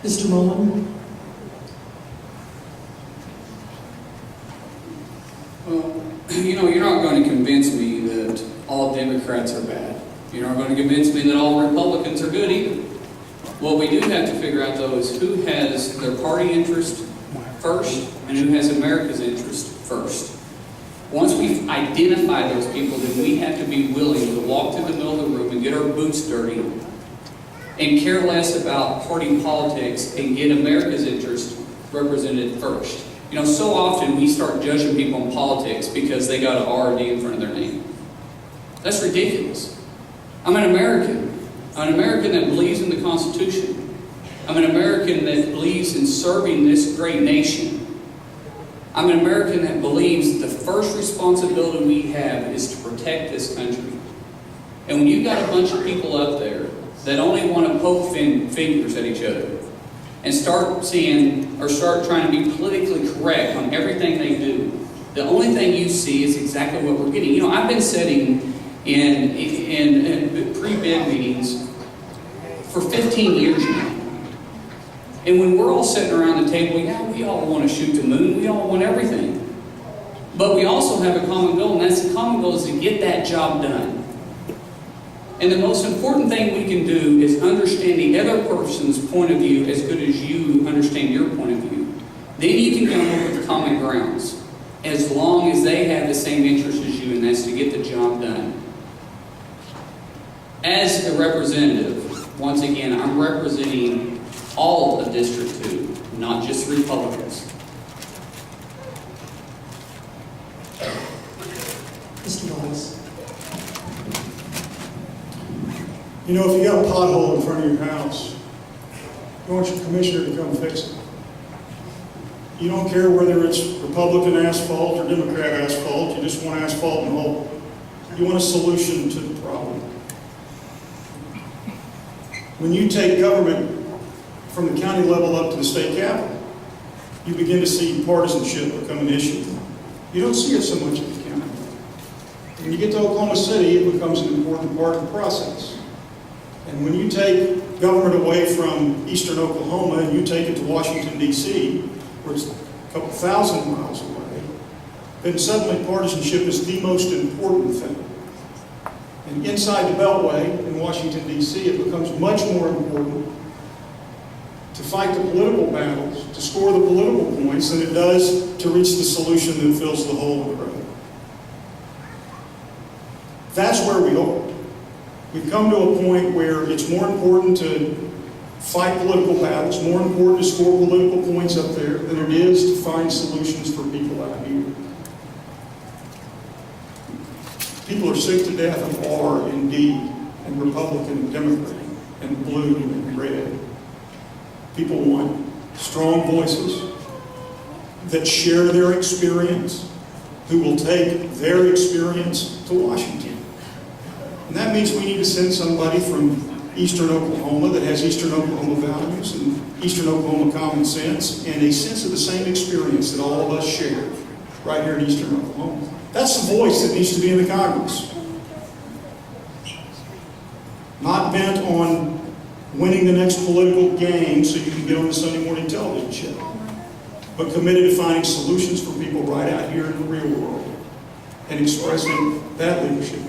Mr. Mullin? Well, you're not going to convince me that all Democrats are bad. You're not going to convince me that all Republicans are good either. What we do have to figure out, though, is who has their party interest first and who has America's interest first. Once we've identified those people, then we have to be willing to walk through the middle of the room and get our boots dirty and care less about party politics and get America's interest represented first. So often we start judging people in politics because they got an R or D in front of their name. That's ridiculous. I'm an American. I'm an American that believes in the Constitution. I'm an American that believes in serving this great nation. I'm an American that believes the first responsibility we have is to protect this country. And when you've got a bunch of people up there that only want to poke fingers at each other and start trying to be politically correct on everything they do, the only thing you see is exactly what we're getting. I've been sitting in pre-bid meetings for 15 years now. And when we're all sitting around the table, we all want to shoot the moon, we all want everything. But we also have a common goal, and that's the common goal is to get that job done. And the most important thing we can do is understand the other person's point of view as good as you understand your point of view. Then you can come up with common grounds, as long as they have the same interest as you, and that's to get the job done. As a representative, once again, I'm representing all of District 2, not just Republicans. Mr. Wallace? If you got a pothole in front of your house, you want your commissioner to come fix it. You don't care whether it's Republican asphalt or Democrat asphalt, you just want asphalt and hole. You want a solution to the problem. When you take government from the county level up to the state capitol, you begin to see partisanship become an issue. You don't see it so much at the county level. When you get to Oklahoma City, it becomes an important part of the process. And when you take government away from eastern Oklahoma and you take it to Washington, D.C., where it's a couple thousand miles away, then suddenly partisanship is the most important thing. And inside the Beltway in Washington, D.C., it becomes much more important to fight the political battles, to score the political points, than it does to reach the solution that fills the hole in the road. That's where we are. We've come to a point where it's more important to fight political battles, more important to score political points up there than it is to find solutions for people out here. People are sick to death of R and D and Republican and Democrat and blue and red. People want strong voices that share their experience, who will take their experience to Washington. And that means we need to send somebody from eastern Oklahoma that has eastern Oklahoma values and eastern Oklahoma common sense and a sense of the same experience that all of us share right here in eastern Oklahoma. That's the voice that needs to be in the Congress. Not bent on winning the next political game so you can get on the Sunday morning television show, but committed to finding solutions for people right out here in the real world and expressing that leadership.